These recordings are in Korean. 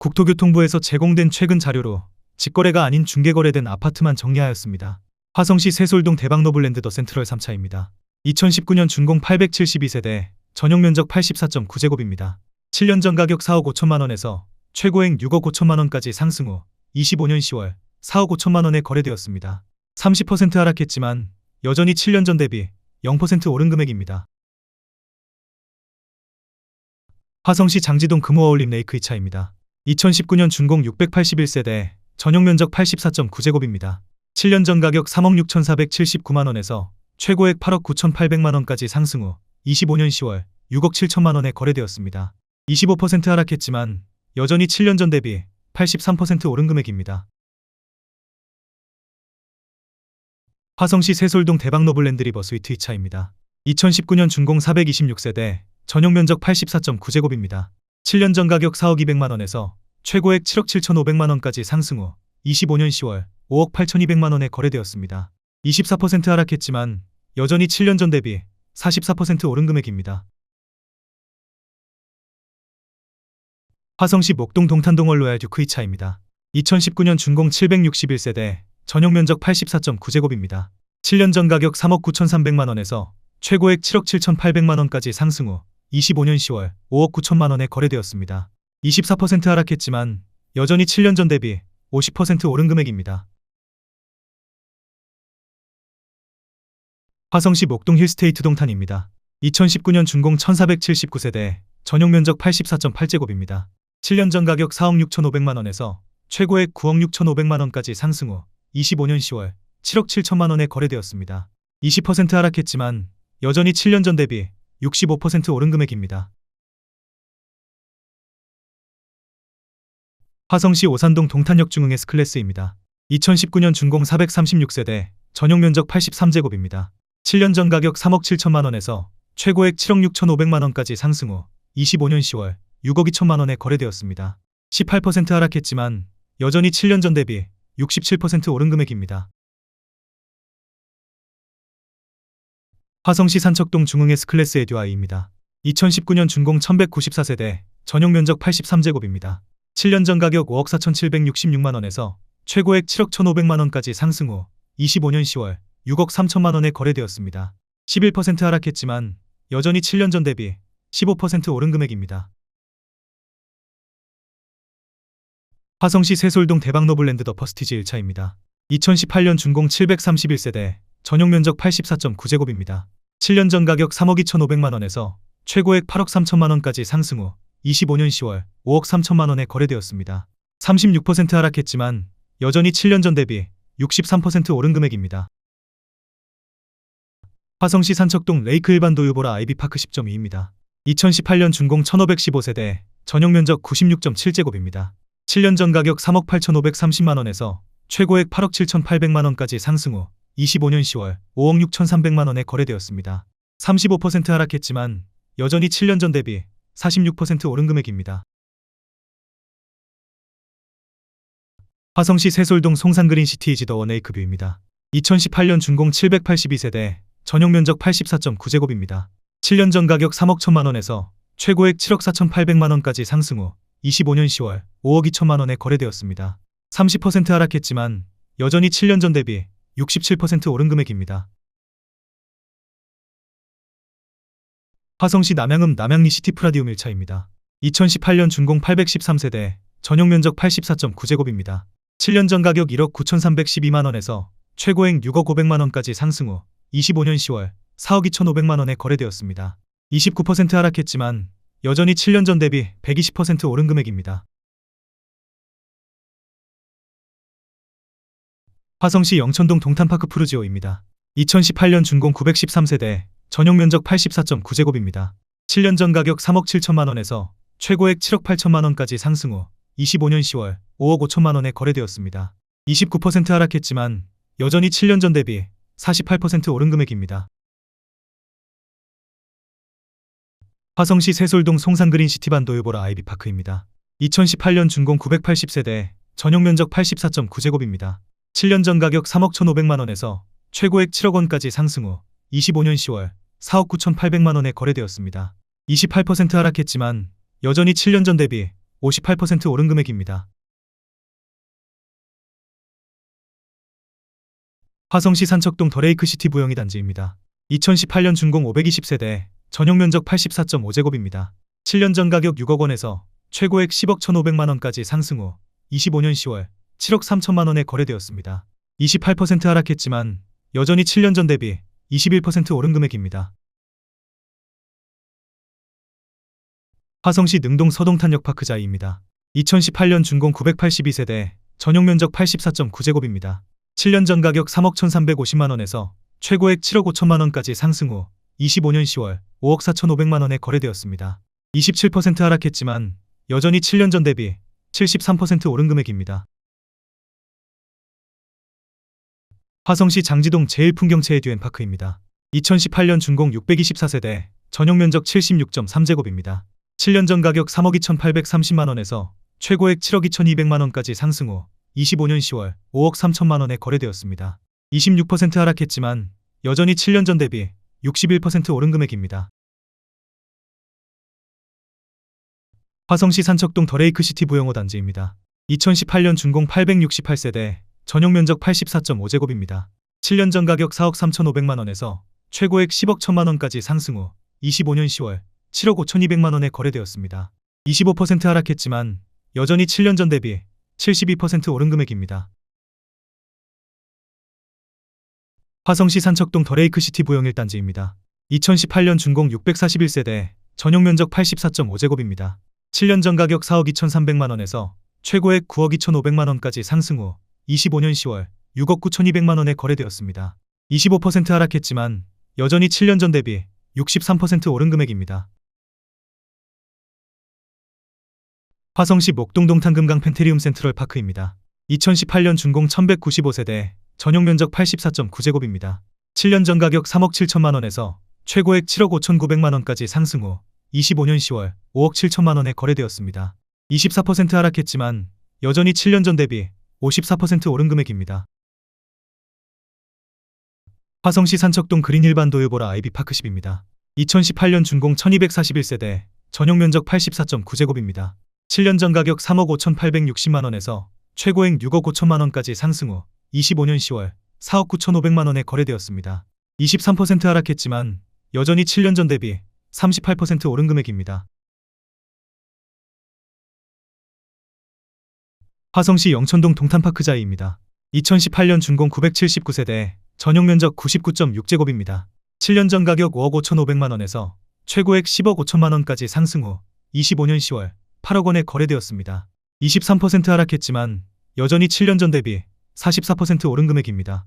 국토교통부에서 제공된 최근 자료로 직거래가 아닌 중개거래된 아파트만 정리하였습니다. 화성시 세솔동 대박노블랜드 더 센트럴 3차입니다. 2019년 준공 872세대, 전용면적 84.9제곱입니다. 7년 전 가격 4억 5천만 원에서 최고액 6억 5천만 원까지 상승 후 25년 10월 4억 5천만 원에 거래되었습니다. 30% 하락했지만 여전히 7년 전 대비 0% 오른 금액입니다. 화성시 장지동 금호어울림 레이크 2차입니다. 2019년 준공 681세대, 전용면적 84.9제곱입니다. 7년 전 가격 3억 6,479만 원에서 최고액 8억 9,800만 원까지 상승 후 25년 10월 6억 7천만 원에 거래되었습니다. 25% 하락했지만 여전히 7년 전 대비 83% 오른 금액입니다. 화성시 세솔동 대박노블랜드 리버 스위트 2차입니다. 2019년 준공 426세대, 전용면적 84.9제곱입니다. 7년 전 가격 4억 200만 원에서 최고액 7억 7,500만 원까지 상승 후 25년 10월 5억 8,200만 원에 거래되었습니다. 24% 하락했지만 여전히 7년 전 대비 44% 오른 금액입니다. 화성시 목동 동탄동 얼로얄 듀크 2차입니다. 2019년 준공 761세대, 전용면적 84.9제곱입니다. 7년 전 가격 3억 9,300만 원에서 최고액 7억 7,800만 원까지 상승 후 25년 10월 5억 9천만 원에 거래되었습니다. 24% 하락했지만 여전히 7년 전 대비 50% 오른 금액입니다. 화성시 목동 힐스테이트 동탄입니다. 2019년 준공 1479세대, 전용면적 84.8제곱입니다. 7년 전 가격 4억 6,500만 원에서 최고액 9억 6,500만 원까지 상승 후 25년 10월 7억 7천만 원에 거래되었습니다. 20% 하락했지만 여전히 7년 전 대비 65% 오른 금액입니다. 화성시 오산동 동탄역 중흥 S클래스입니다. 2019년 준공 436세대, 전용면적 83제곱입니다. 7년 전 가격 3억 7천만 원에서 최고액 7억 6,500만 원까지 상승 후 25년 10월 6억 2천만 원에 거래되었습니다. 18% 하락했지만 여전히 7년 전 대비 67% 오른 금액입니다. 화성시 산척동 중흥 S클래스 에듀아이입니다. 2019년 준공 1194세대, 전용면적 83제곱입니다. 7년 전 가격 5억 4,766만 원에서 최고액 7억 1,500만 원까지 상승 후 25년 10월 6억 3천만 원에 거래되었습니다. 11% 하락했지만 여전히 7년 전 대비 15% 오른 금액입니다. 화성시 세솔동 대박노블랜드 더 퍼스티지 1차입니다. 2018년 준공 731세대, 전용면적 84.9제곱입니다. 7년 전 가격 3억 2,500만 원에서 최고액 8억 3천만 원까지 상승 후 25년 10월 5억 3천만 원에 거래되었습니다. 36% 하락했지만 여전히 7년 전 대비 63% 오른 금액입니다. 화성시 산척동 레이크 일반 도유보라 아이비파크 10.2입니다. 2018년 준공 1515세대, 전용면적 96.7제곱입니다. 7년 전 가격 3억 8,530만 원에서 최고액 8억 7,800만 원까지 상승 후 25년 10월 5억 6,300만 원에 거래되었습니다. 35% 하락했지만 여전히 7년 전 대비 46% 오른 금액입니다. 화성시 세솔동 송산그린시티 이지 더 원레이크 뷰입니다. 2018년 준공 782세대, 전용면적 84.9제곱입니다. 7년 전 가격 3억 1천만 원에서 최고액 7억 4,800만 원까지 상승 후 25년 10월 5억 2천만 원에 거래되었습니다. 30% 하락했지만 여전히 7년 전 대비 67% 오른 금액입니다. 화성시 남양읍 남양리 시티프라디움 1차입니다. 2018년 준공 813세대, 전용면적 84.9제곱입니다. 7년 전 가격 1억 9,312만 원에서 최고액 6억 500만 원까지 상승 후 25년 10월 4억 2,500만 원에 거래되었습니다. 29% 하락했지만 여전히 7년 전 대비 120% 오른 금액입니다. 화성시 영천동 동탄파크 푸르지오입니다. 2018년 준공 913세대, 전용면적 84.9제곱입니다. 7년 전 가격 3억 7천만 원에서 최고액 7억 8천만 원까지 상승 후 25년 10월 5억 5천만 원에 거래되었습니다. 29% 하락했지만 여전히 7년 전 대비 48% 오른 금액입니다. 화성시 세솔동 송산그린시티반 도유보라 아이비파크입니다. 2018년 준공 980세대, 전용면적 84.9제곱입니다. 7년 전 가격 3억 1,500만 원에서 최고액 7억 원까지 상승 후 25년 10월 4억 9,800만 원에 거래되었습니다. 28% 하락했지만 여전히 7년 전 대비 58% 오른 금액입니다. 화성시 산척동 더레이크시티 부영이 단지입니다. 2018년 준공 520세대, 전용 면적 84.5제곱입니다. 7년 전 가격 6억 원에서 최고액 10억 1,500만원까지 상승 후 25년 10월 7억 3천만원에 거래되었습니다. 28% 하락했지만 여전히 7년 전 대비 21% 오른 금액입니다. 화성시 능동 서동탄역파크자이입니다. 2018년 준공 982세대, 전용 면적 84.9제곱입니다. 7년 전 가격 3억 1,350만원에서 최고액 7억 5천만원까지 상승 후 25년 10월 5억 4,500만원에 거래되었습니다. 27% 하락했지만 여전히 7년 전 대비 73% 오른 금액입니다. 화성시 장지동 제1풍경채의 듀엔파크입니다. 2018년 준공 624세대, 전용 면적 76.3제곱입니다. 7년 전 가격 3억 2,830만원에서 최고액 7억 2,200만원까지 상승 후 25년 10월 5억 3천만원에 거래되었습니다. 26% 하락했지만 여전히 7년 전 대비 61% 오른 금액입니다. 화성시 산척동 더레이크시티 부영호 단지입니다. 2018년 준공 868세대, 전용 면적 84.5제곱입니다. 7년 전 가격 4억 3,500만원에서 최고액 10억 1,000만원까지 상승 후 25년 10월 7억 5,200만원에 거래되었습니다. 25% 하락했지만 여전히 7년 전 대비 72% 오른 금액입니다. 화성시 산척동 더레이크시티 부영 1단지입니다. 2018년 준공 641세대, 전용 면적 84.5제곱입니다. 7년 전 가격 4억 2,300만원에서 최고액 9억 2,500만원까지 상승 후 25년 10월 6억 9,200만원에 거래되었습니다. 25% 하락했지만 여전히 7년 전 대비 63% 오른 금액입니다. 화성시 목동동탄 금강 펜테리움 센트럴 파크입니다. 2018년 준공 1195세대, 전용 면적 84.9제곱입니다. 7년 전 가격 3억 7천만원에서 최고액 7억 5,900만원까지 상승 후 25년 10월 5억 7천만원에 거래되었습니다. 24% 하락했지만 여전히 7년 전 대비 54% 오른 금액입니다. 화성시 산척동 그린 일반 도요보라 아이비파크십입니다. 2018년 준공 1241세대, 전용 면적 84.9제곱입니다. 7년 전 가격 3억 5,860만원에서 최고액 6억 5천만원까지 상승 후 25년 10월 4억 9,500만원에 거래되었습니다. 23% 하락했지만 여전히 7년 전 대비 38% 오른 금액입니다. 화성시 영천동 동탄파크자이입니다. 2018년 준공 979세대, 전용 면적 99.6제곱입니다. 7년 전 가격 5억 5,500만원에서 최고액 10억 5천만원까지 상승 후 25년 10월 8억 원에 거래되었습니다. 23% 하락했지만 여전히 7년 전 대비 44% 오른 금액입니다.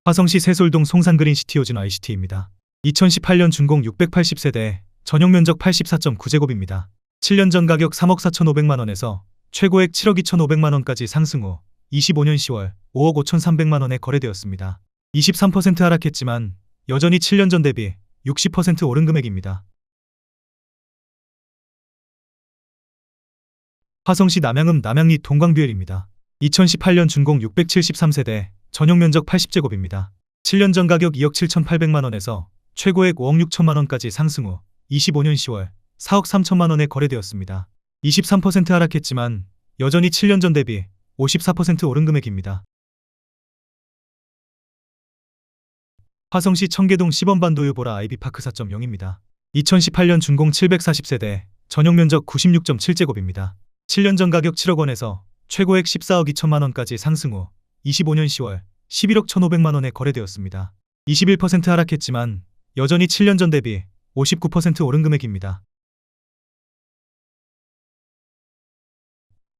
화성시 세솔동 송산그린 시티오진 ICT입니다. 2018년 준공 680세대, 전용 면적 84.9제곱입니다. 7년 전 가격 3억 4,500만원에서 최고액 7억 2,500만원까지 상승 후 25년 10월 5억 5,300만원에 거래되었습니다. 23% 하락했지만 여전히 7년 전 대비 60% 오른 금액입니다. 화성시 남양읍 남양리 동광뷰엘입니다. 2018년 준공 673세대, 전용 면적 80제곱입니다. 7년 전 가격 2억 7,800만원에서 최고액 5억 6천만원까지 상승 후 25년 10월 4억 3천만원에 거래되었습니다. 23% 하락했지만 여전히 7년 전 대비 54% 오른 금액입니다. 화성시 청계동 시범반 도요보라 아이비파크 4.0입니다. 2018년 준공 740세대, 전용 면적 96.7제곱입니다. 7년 전 가격 7억 원에서 최고액 14억 2천만원까지 상승 후 25년 10월 11억 1,500만원에 거래되었습니다. 21% 하락했지만 여전히 7년 전 대비 59% 오른 금액입니다.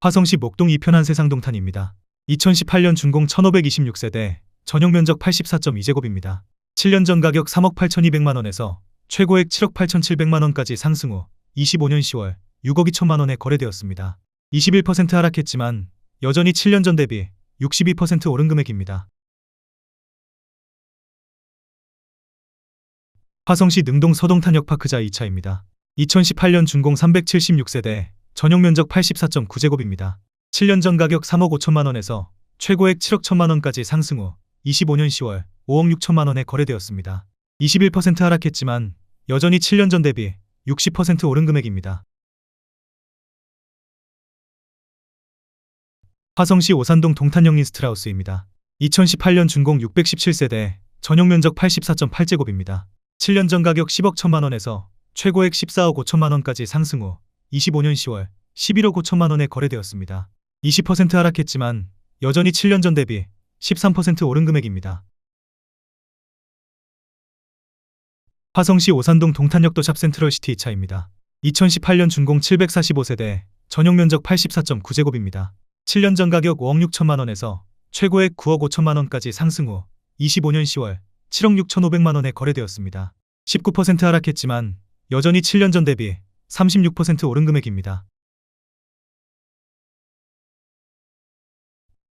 화성시 목동 이편한 세상동탄입니다. 2018년 준공 1526세대, 전용 면적 84.2제곱입니다. 7년 전 가격 3억 8,200만원에서 최고액 7억 8,700만원까지 상승 후 25년 10월 6억 2천만원에 거래되었습니다. 21% 하락했지만 여전히 7년 전 대비 62% 오른 금액입니다. 화성시 능동 서동탄역파크자 2차입니다. 2018년 준공 376세대, 전용 면적 84.9제곱입니다. 7년 전 가격 3억 5천만원에서 최고액 7억 1천만원까지 상승 후 25년 10월 5억 6천만원에 거래되었습니다. 21% 하락했지만 여전히 7년 전 대비 60% 오른 금액입니다. 화성시 오산동 동탄역 린스트라우스입니다. 2018년 준공 617세대, 전용 면적 84.8제곱입니다. 7년 전 가격 10억 1천만 원에서 최고액 14억 5천만 원까지 상승 후 25년 10월 11억 5천만 원에 거래되었습니다. 20% 하락했지만 여전히 7년 전 대비 13% 오른 금액입니다. 화성시 오산동 동탄역도 샵센트럴시티 2차입니다. 2018년 준공 745세대, 전용 면적 84.9제곱입니다. 7년 전 가격 5억 6천만 원에서 최고액 9억 5천만 원까지 상승 후 25년 10월 7억 6천5백만 원에 거래되었습니다. 19% 하락했지만 여전히 7년 전 대비 36% 오른 금액입니다.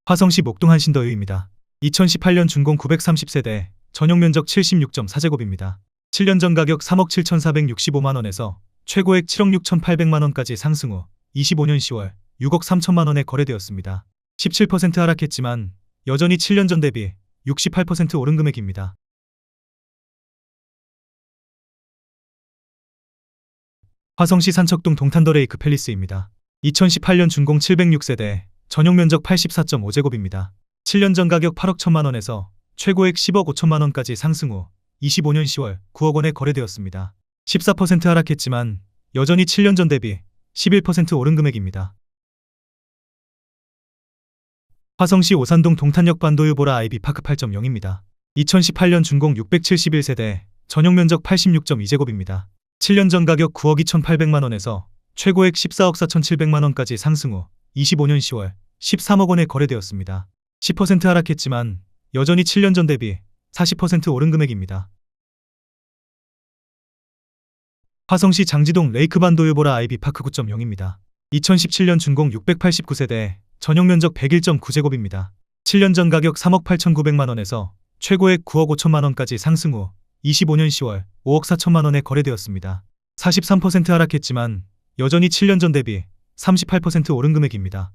화성시 목동 한신더유입니다. 2018년 준공 930세대, 전용 면적 76.4제곱입니다. 7년 전 가격 3억 7,465만 원에서 최고액 7억 6천8백만 원까지 상승 후 25년 10월 6억 3천만 원에 거래되었습니다. 17% 하락했지만 여전히 7년 전 대비 68% 오른 금액입니다. 화성시 산척동 동탄더 레이크 팰리스입니다. 2018년 준공 706세대, 전용 면적 84.5제곱입니다. 7년 전 가격 8억 1천만 원에서 최고액 10억 5천만 원까지 상승 후 25년 10월 9억 원에 거래되었습니다. 14% 하락했지만 여전히 7년 전 대비 11% 오른 금액입니다. 화성시 오산동 동탄역 반도유 보라 아이비 파크 8.0입니다. 2018년 준공 671세대, 전용 면적 86.2제곱입니다. 7년 전 가격 9억 2천8백만 원에서 최고액 14억 4천7백만 원까지 상승 후 25년 10월 13억 원에 거래되었습니다. 10% 하락했지만 여전히 7년 전 대비 40% 오른 금액입니다. 화성시 장지동 레이크 반도유 보라 아이비 파크 9.0입니다. 2017년 준공 689세대, 전용 면적 101.9제곱입니다. 7년 전 가격 3억 8천9백만 원에서 최고액 9억 5천만 원까지 상승 후 25년 10월 5억 4천만 원에 거래되었습니다. 43% 하락했지만 여전히 7년 전 대비 38% 오른 금액입니다.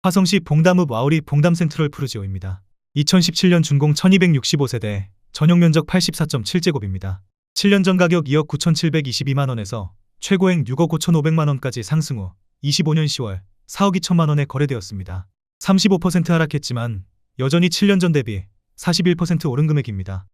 화성시 봉담읍 와우리 봉담 센트럴 푸르지오입니다. 2017년 준공 1265세대, 전용 면적 84.7제곱입니다. 7년 전 가격 2억 9천7백이십이만 원에서 최고액 6억 5천5백만 원까지 상승 후 25년 10월 4억 2천만 원에 거래되었습니다. 35% 하락했지만 여전히 7년 전 대비 41% 오른 금액입니다.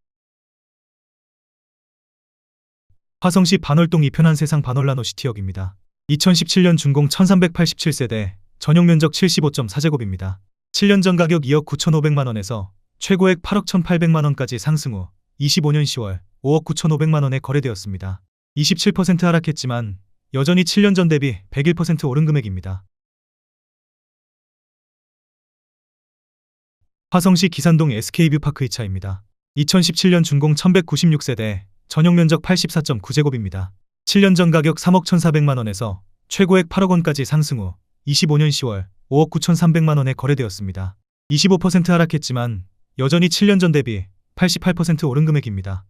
화성시 반월동 이편한 세상 반월라노시티역입니다. 2017년 준공 1387세대, 전용 면적 75.4제곱입니다. 7년 전 가격 2억 9천5백만 원에서 최고액 8억 1,800만 원까지 상승 후 25년 10월 5억 9천5백만 원에 거래되었습니다. 27% 하락했지만 여전히 7년 전 대비 101% 오른 금액입니다. 화성시 기산동 SK뷰파크 2차입니다. 2017년 준공 1196세대, 전용 면적 84.9제곱입니다. 7년 전 가격 3억 1,400만 원에서 최고액 8억 원까지 상승 후 25년 10월 5억 9천3백만 원에 거래되었습니다. 25% 하락했지만 여전히 7년 전 대비 88% 오른 금액입니다.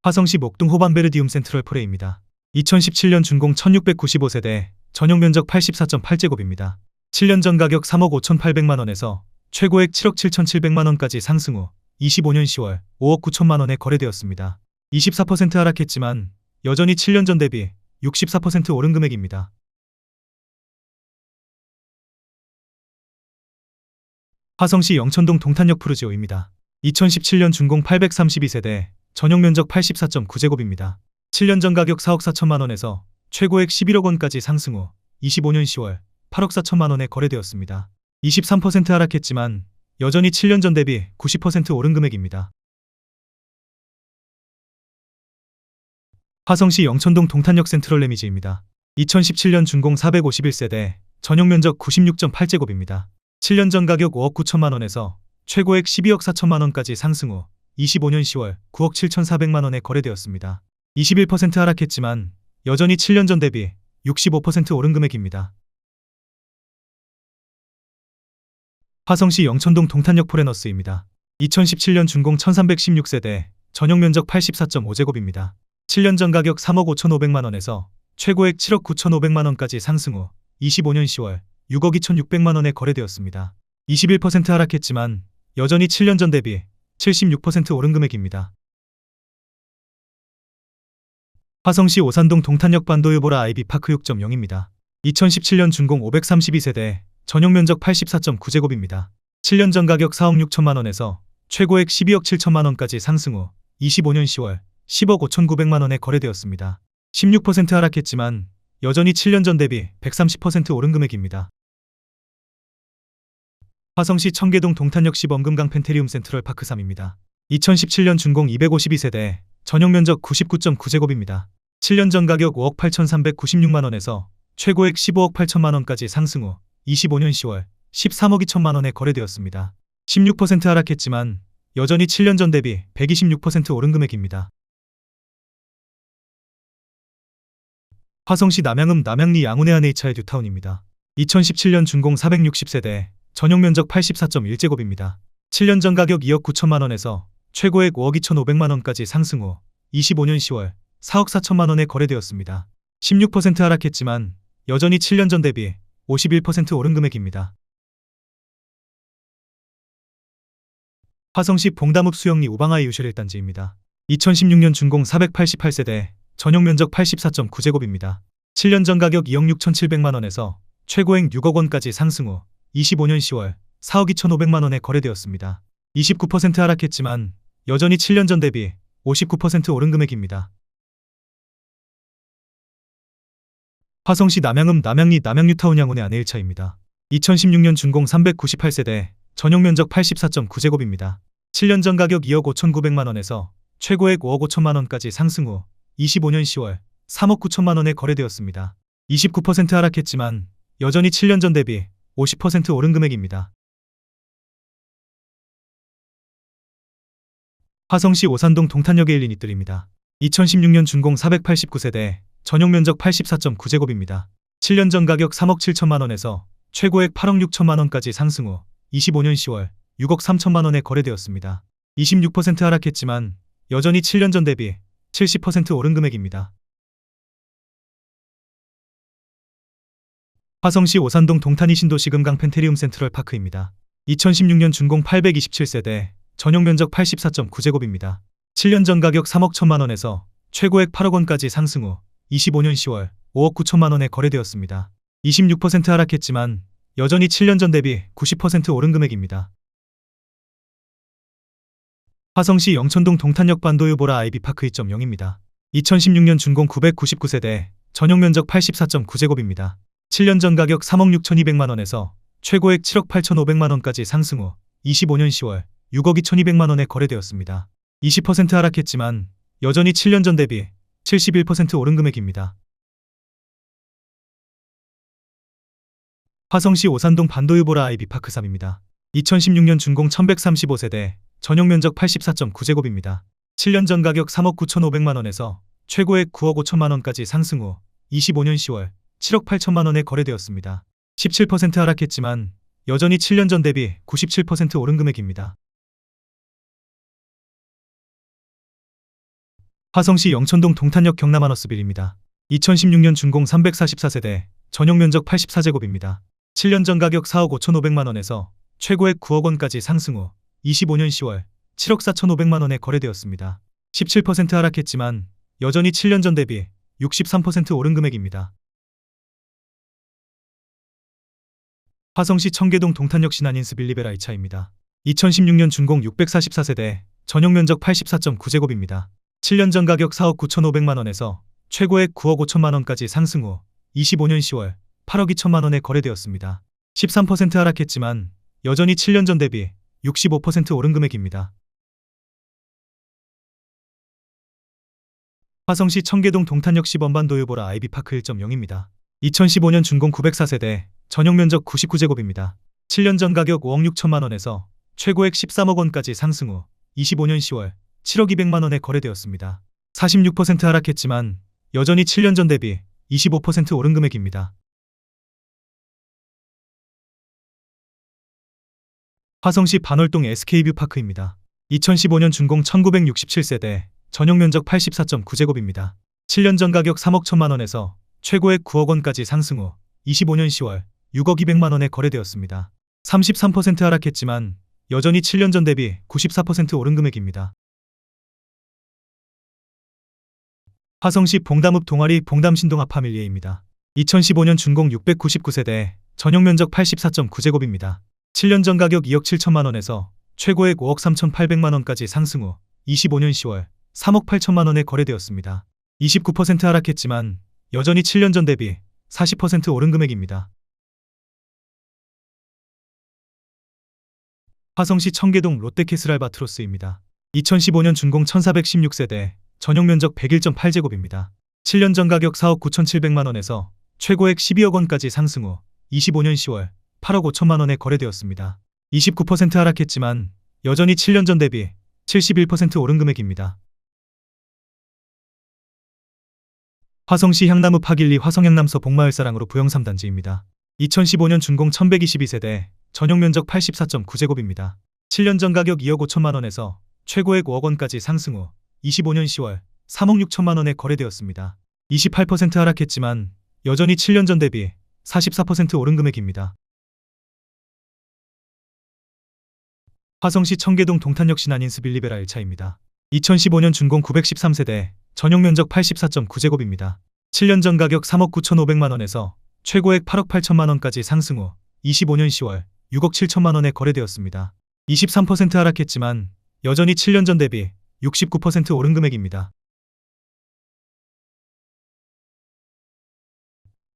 화성시 목동 호반베르디움 센트럴 포레입니다. 2017년 준공 1695세대, 전용 면적 84.8제곱입니다. 7년 전 가격 3억 5천8백만 원에서 최고액 7억 7천7백만 원까지 상승 후 25년 10월 5억 9천만 원에 거래되었습니다. 24% 하락했지만 여전히 7년 전 대비 64% 오른 금액입니다. 화성시 영천동 동탄역 푸르지오입니다. 2017년 준공 832세대, 전용 면적 84.9제곱입니다. 7년 전 가격 4억 4천만 원에서 최고액 11억 원까지 상승 후 25년 10월 8억 4천만 원에 거래되었습니다. 23% 하락했지만 여전히 7년 전 대비 90% 오른 금액입니다. 화성시 영천동 동탄역 센트럴 레미지입니다. 2017년 준공 451세대, 전용 면적 96.8제곱입니다. 7년 전 가격 5억 9천만 원에서 최고액 12억 4천만 원까지 상승 후 25년 10월 9억 7천4백만 원에 거래되었습니다. 21% 하락했지만 여전히 7년 전 대비 65% 오른 금액입니다. 화성시 영천동 동탄역 포레너스입니다. 2017년 준공 1316세대, 전용 면적 84.5제곱입니다. 7년 전 가격 3억 5천5백만 원에서 최고액 7억 9천5백만 원까지 상승 후 25년 10월 6억 2천6백만 원에 거래되었습니다. 21% 하락했지만 여전히 7년 전 대비 76% 오른 금액입니다. 화성시 오산동 동탄역 반도유보라 아이비파크 6.0입니다. 2017년 준공 532세대, 전용 면적 84.9제곱입니다. 7년 전 가격 4억 6천만 원에서 최고액 12억 7천만 원까지 상승 후 25년 10월 10억 5,900만 원에 거래되었습니다. 16% 하락했지만 여전히 7년 전 대비 130% 오른 금액입니다. 화성시 청계동 동탄역 시범금강 펜테리움 센트럴 파크 3입니다. 2017년 준공 252세대, 전용 면적 99.9제곱입니다. 7년 전 가격 5억 8,396만 원에서 최고액 15억 8천만 원까지 상승 후 25년 10월 13억 2천만 원에 거래되었습니다. 16% 하락했지만 여전히 7년 전 대비 126% 오른 금액입니다. 화성시 남양읍 남양리 양운의 한HI 뉴타운입니다. 2017년 준공 460세대, 전용 면적 84.1제곱입니다. 7년 전 가격 2억 9천만 원에서 최고액 5억 2,500만 원까지 상승 후 25년 10월 4억 4천만 원에 거래되었습니다. 16% 하락했지만 여전히 7년 전 대비 51% 오른 금액입니다. 화성시 봉담읍 수영리 우방아이 유실 1단지입니다. 2016년 준공 488세대, 전용 면적 84.9제곱입니다. 7년 전 가격 2억 6,700만 원에서 최고액 6억 원까지 상승 후 25년 10월 4억 2,500만 원에 거래되었습니다. 29% 하락했지만 여전히 7년 전 대비 59% 오른 금액입니다. 화성시 남양읍 남양리 남양뉴타운 양운의 한HI입니다. 2016년 준공 398세대, 전용 면적 84.9제곱입니다. 7년 전 가격 2억 5,900만 원에서 최고액 5억 5천만 원까지 상승 후 25년 10월 3억 9천만 원에 거래되었습니다. 29% 하락했지만 여전히 7년 전 대비 50% 오른 금액입니다. 화성시 오산동 동탄역에 1린 이뜰입니다. 2016년 준공 489세대, 전용 면적 84.9제곱입니다. 7년 전 가격 3억 7천만 원에서 최고액 8억 6천만 원까지 상승 후 25년 10월 6억 3천만 원에 거래되었습니다. 26% 하락했지만 여전히 7년 전 대비 70% 오른 금액입니다. 화성시 오산동 동탄이 신도시금강 펜테리움 센트럴 파크입니다. 2016년 준공 827세대, 전용 면적 84.9제곱입니다. 7년 전 가격 3억 1천만 원에서 최고액 8억 원까지 상승 후 25년 10월 5억 9천만 원에 거래되었습니다. 26% 하락했지만 여전히 7년 전 대비 90% 오른 금액입니다. 화성시 영천동 동탄역 반도유보라 아이비파크 2.0입니다. 2016년 준공 999세대, 전용 면적 84.9제곱입니다. 7년 전 가격 3억 6,200만 원에서 최고액 7억 8,500만 원까지 상승 후 25년 10월 6억 2,200만 원에 거래되었습니다. 20% 하락했지만 여전히 7년 전 대비 71% 오른 금액입니다. 화성시 오산동 반도유보라 아이비파크 3입니다. 2016년 준공 1135세대, 전용 면적 84.9제곱입니다. 7년 전 가격 3억 9,500만 원에서 최고액 9억 5천만 원까지 상승 후 25년 10월 7억 8천만 원에 거래되었습니다. 17% 하락했지만 여전히 7년 전 대비 97% 오른 금액입니다. 화성시 영천동 동탄역 경남하너스빌입니다. 2016년 준공 344세대, 전용 면적 84제곱입니다. 7년 전 가격 4억 5,500만 원에서 최고액 9억 원까지 상승 후 25년 10월 7억 4,500만 원에 거래되었습니다. 17% 하락했지만 여전히 7년 전 대비 63% 오른 금액입니다. 화성시 청계동 동탄역 신한인스 빌리베라 2차입니다. 2016년 준공 644세대, 전용 면적 84.9제곱입니다. 7년 전 가격 4억 9,500만 원에서 최고액 9억 5천만 원까지 상승 후 25년 10월 8억 2천만 원에 거래되었습니다. 13% 하락했지만 여전히 7년 전 대비 65% 오른 금액입니다. 화성시 청계동 동탄역 시범반도유보라 아이비파크 1.0입니다. 2015년 준공 904세대, 전용 면적 99제곱입니다. 7년 전 가격 5억 6천만 원에서 최고액 13억 원까지 상승 후 25년 10월 7억 200만 원에 거래되었습니다. 46% 하락했지만 여전히 7년 전 대비 25% 오른 금액입니다. 화성시 반월동 SK뷰파크입니다. 2015년 준공 1967세대, 전용 면적 84.9제곱입니다. 7년 전 가격 3억 1천만 원에서 최고액 9억 원까지 상승 후 25년 10월 6억 200만 원에 거래되었습니다. 33% 하락했지만 여전히 7년 전 대비 94% 오른 금액입니다. 화성시 봉담읍 동아리 봉담신동아 파밀리에입니다. 2015년 준공 699세대, 전용 면적 84.9제곱입니다. 7년 전 가격 2억 7천만 원에서 최고액 5억 3,800만 원까지 상승 후 25년 10월 3억 8천만 원에 거래되었습니다. 29% 하락했지만 여전히 7년 전 대비 40% 오른 금액입니다. 화성시 청계동 롯데캐슬알바트로스입니다. 2015년 준공 1416세대, 전용 면적 101.8제곱입니다. 7년 전 가격 4억 9,700만 원에서 최고액 12억 원까지 상승 후 25년 10월 8억 5천만 원에 거래되었습니다. 29% 하락했지만 여전히 7년 전 대비 71% 오른 금액입니다. 화성시 향나무 파길리 화성향남서 복마을사랑으로 부영 3단지입니다. 2015년 준공 1122세대, 전용 면적 84.9제곱입니다. 7년 전 가격 2억 5천만 원에서 최고액 5억 원까지 상승 후 25년 10월 3억 6천만 원에 거래되었습니다. 28% 하락했지만 여전히 7년 전 대비 44% 오른 금액입니다. 화성시 청계동 동탄역 신한인스 빌리베라 1차입니다. 2015년 준공 913세대, 전용 면적 84.9제곱입니다. 7년 전 가격 3억 9,500만 원에서 최고액 8억 8천만 원까지 상승 후 25년 10월 6억 7천만 원에 거래되었습니다. 23% 하락했지만 여전히 7년 전 대비 69% 오른 금액입니다.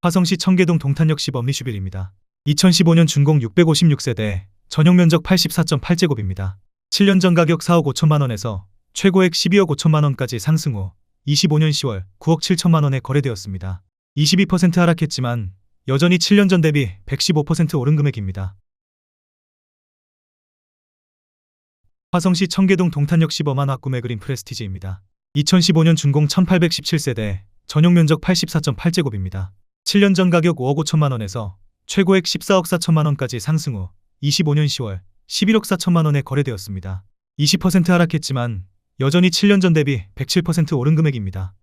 화성시 청계동 동탄역시 범리슈빌입니다. 2015년 준공 656세대, 전용 면적 84.8제곱입니다. 7년 전 가격 4억 5천만 원에서 최고액 12억 5천만 원까지 상승 후 25년 10월 9억 7천만 원에 거래되었습니다. 22% 하락했지만 여전히 7년 전 대비 115% 오른 금액입니다. 화성시 청계동 동탄역시 범한 와꾸메 그린 프레스티지입니다. 2015년 준공 1817세대, 전용 면적 84.8제곱입니다. 7년 전 가격 5억 5천만 원에서 최고액 14억 4천만 원까지 상승 후 25년 10월 11억 4천만 원에 거래되었습니다. 20% 하락했지만 여전히 7년 전 대비 107% 오른 금액입니다.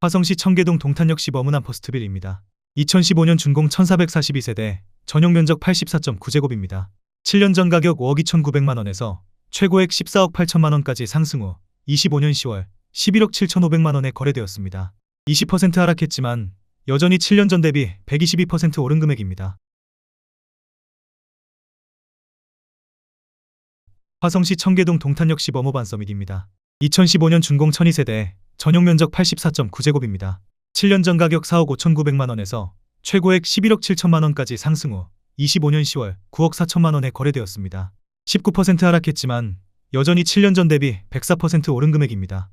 화성시 청계동 동탄역시 범은한 퍼스트빌입니다. 2015년 준공 1442세대, 전용 면적 84.9제곱입니다. 7년 전 가격 5억 2,900만 원에서 최고액 14억 8천만 원까지 상승 후 25년 10월 11억 7,500만 원에 거래되었습니다. 20% 하락했지만 여전히 7년 전 대비 122% 오른 금액입니다. 화성시 청계동 동탄역시 범호반 서밋입니다. 2015년 준공 1002세대, 전용 면적 84.9제곱입니다. 7년 전 가격 4억 5,900만 원에서 최고액 11억 7천만 원까지 상승 후 25년 10월 9억 4천만 원에 거래되었습니다. 19% 하락했지만 여전히 7년 전 대비 104% 오른 금액입니다.